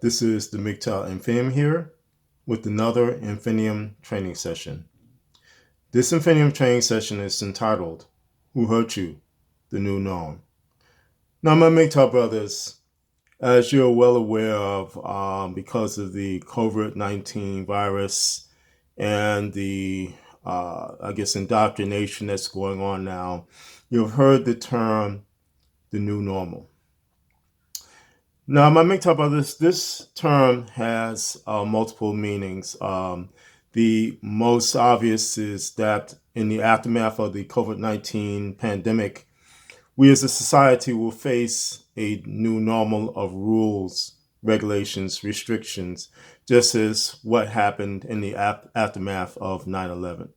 This is the MGTOW Infinium here with another Infinium training session. This Infinium training session is entitled, Who Hurt You? The New Norm. Now, my MGTOW brothers, as you're well aware of, because of the COVID-19 virus and the, indoctrination that's going on now, you've heard the term the new normal. Now, my MGTOW brothers, this term has multiple meanings. The most obvious is that in the aftermath of the COVID-19 pandemic, we as a society will face a new normal of rules, regulations, restrictions, just as what happened in the aftermath of 9/11.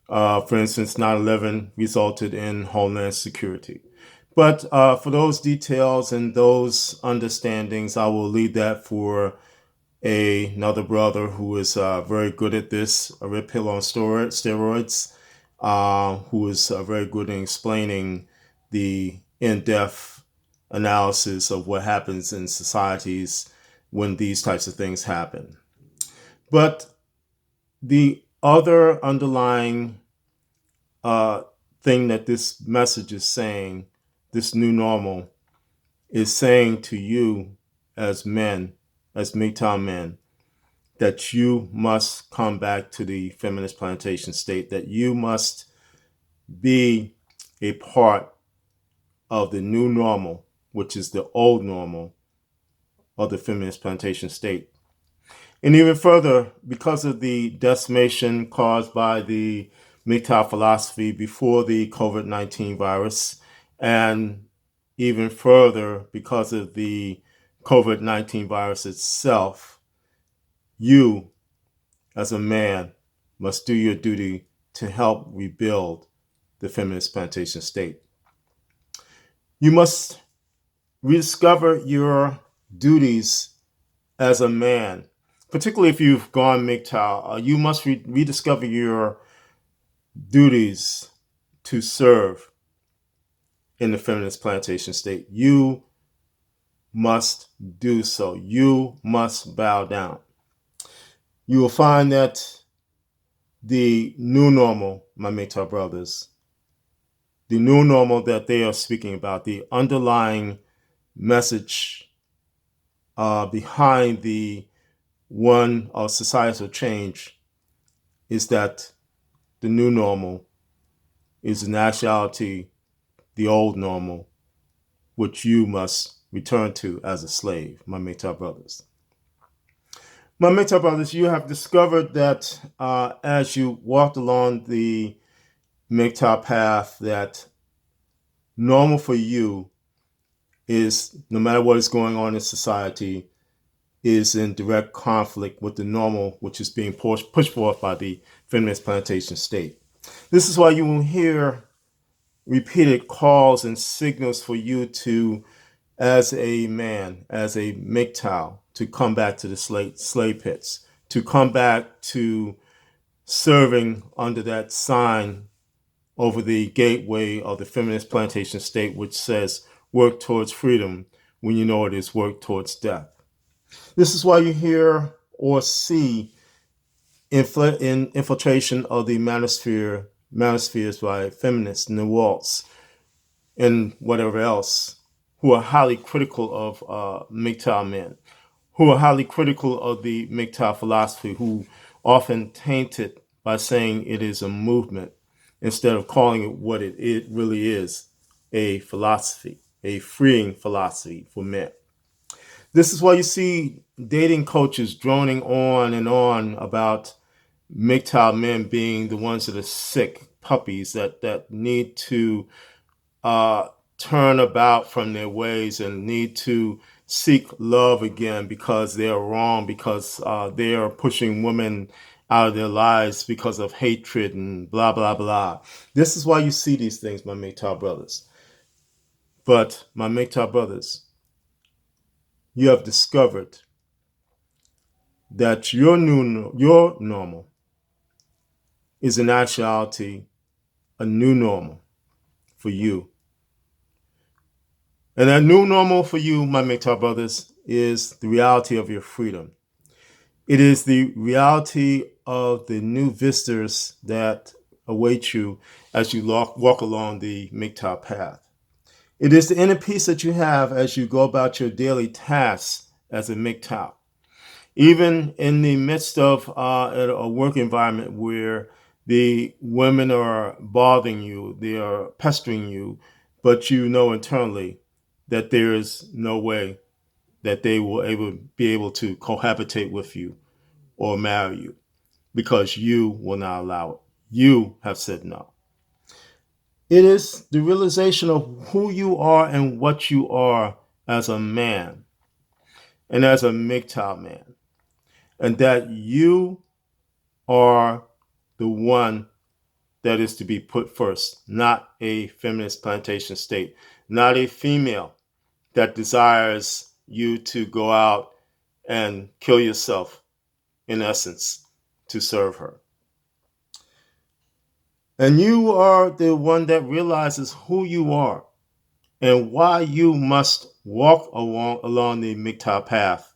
For instance, 9/11 resulted in homeland security. But for those details and those understandings, I will leave that for another brother who is very good at this, a red pill on steroids, who is very good in explaining the in-depth analysis of what happens in societies when these types of things happen. But the other underlying thing that this message is saying, this new normal, is saying to you as men, as MGTOW men, that you must come back to the feminist plantation state, that you must be a part of the new normal, which is the old normal of the feminist plantation state. And even further, because of the decimation caused by the MGTOW philosophy before the COVID-19 virus, and even further because of the COVID-19 virus itself, you, as a man, must do your duty to help rebuild the feminist plantation state. You must rediscover your duties as a man, particularly if you've gone MGTOW. You must rediscover your duties to serve in the feminist plantation state. You must do so. You must bow down. You will find that the new normal, my MGTOW brothers, the new normal that they are speaking about, the underlying message behind the one of societal change, is that the new normal is in actuality the old normal, which you must return to as a slave, my MGTOW brothers. My MGTOW brothers, you have discovered that as you walked along the MGTOW path, that normal for you is, no matter what is going on in society, is in direct conflict with the normal which is being pushed forth by the feminist plantation state. This is why you will hear repeated calls and signals for you to, as a man, as a MGTOW, to come back to the slave pits, to come back to serving under that sign over the gateway of the feminist plantation state, which says work towards freedom when you know it is work towards death. This is why you hear or see infiltration of the manospheres by feminists and the waltz and whatever else, who are highly critical of MGTOW men, who are highly critical of the MGTOW philosophy, who often taint it by saying it is a movement instead of calling it what it really is, a philosophy, a freeing philosophy for men. This is why you see dating coaches droning on and on about MGTOW men being the ones that are sick puppies that need to turn about from their ways and need to seek love again because they are wrong, because they are pushing women out of their lives because of hatred and blah, blah, blah. This is why you see these things, my MGTOW brothers. But my MGTOW brothers, you have discovered that your normal is in actuality a new normal for you. And that new normal for you, my MGTOW brothers, is the reality of your freedom. It is the reality of the new vistas that await you as you walk along the MGTOW path. It is the inner peace that you have as you go about your daily tasks as a MGTOW. Even in the midst of a work environment where the women are bothering you, they are pestering you, but you know internally that there is no way that they will be able to cohabitate with you or marry you because you will not allow it. You have said no. It is the realization of who you are and what you are as a man and as a MGTOW man, and that you are the one that is to be put first, not a feminist plantation state, not a female that desires you to go out and kill yourself, in essence, to serve her. And you are the one that realizes who you are and why you must walk along the MGTOW path,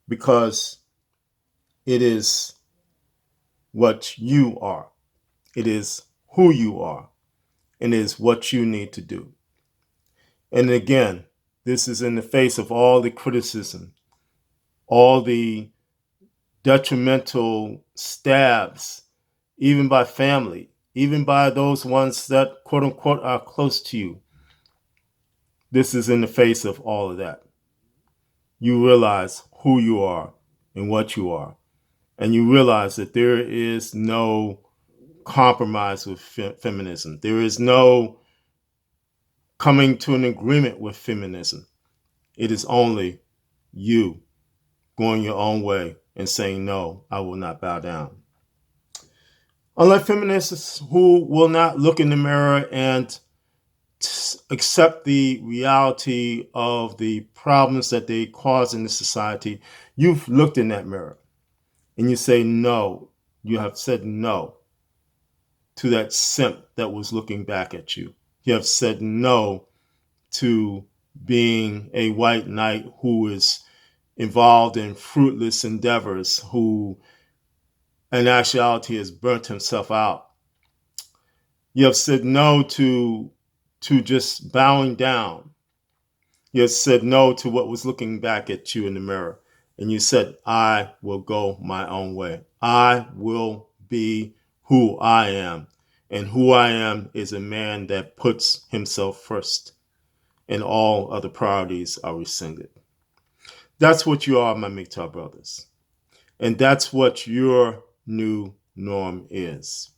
because it is what you are. It is who you are, and it is what you need to do. And again, this is in the face of all the criticism, all the detrimental stabs, even by family, even by those ones that quote unquote are close to you. This is in the face of all of that. You realize who you are and what you are. And you realize that there is no compromise with feminism. There is no coming to an agreement with feminism. It is only you going your own way and saying, no, I will not bow down. Unlike feminists who will not look in the mirror and accept the reality of the problems that they cause in the society, you've looked in that mirror and you say no. You have said no to that simp that was looking back at you. You have said no to being a white knight who is involved in fruitless endeavors, who in actuality has burnt himself out. You have said no to just bowing down. You have said no to what was looking back at you in the mirror. And you said, I will go my own way. I will be who I am. And who I am is a man that puts himself first, and all other priorities are rescinded. That's what you are, my MGTOW brothers. And that's what your new norm is.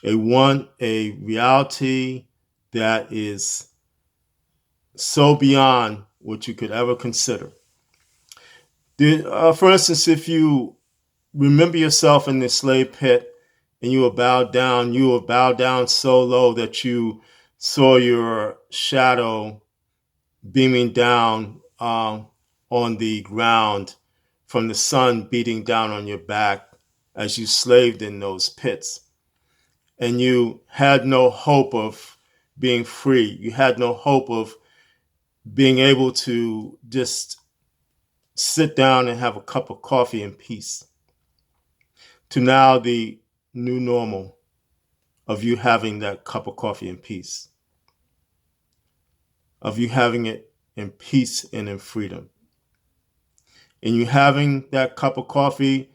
A reality that is so beyond what you could ever consider. For instance, if you remember yourself in the slave pit and you were bowed down so low that you saw your shadow beaming down on the ground from the sun beating down on your back as you slaved in those pits. And you had no hope of being free. You had no hope of being able to just sit down and have a cup of coffee in peace. To now the new normal of you having that cup of coffee in peace, of you having it in peace and in freedom. And you having that cup of coffee,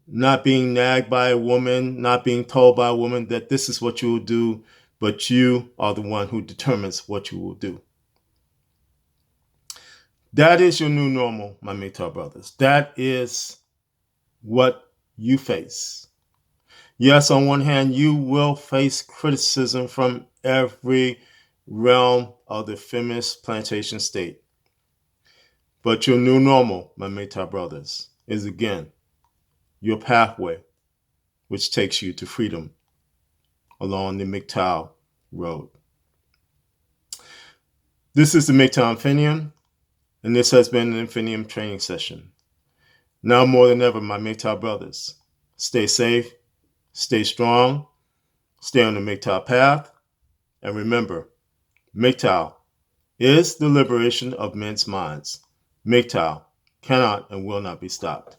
not being nagged by a woman, not being told by a woman that this is what you will do, but you are the one who determines what you will do. That is your new normal, my MGTOW brothers. That is what you face. Yes, on one hand, you will face criticism from every realm of the feminist plantation state. But your new normal, my MGTOW brothers, is again your pathway, which takes you to freedom along the MGTOW road. This is the MGTOW Infinium, and this has been an Infinium training session. Now more than ever, my MGTOW brothers, stay safe, stay strong, stay on the MGTOW path, and remember, MGTOW is the liberation of men's minds. MGTOW cannot and will not be stopped.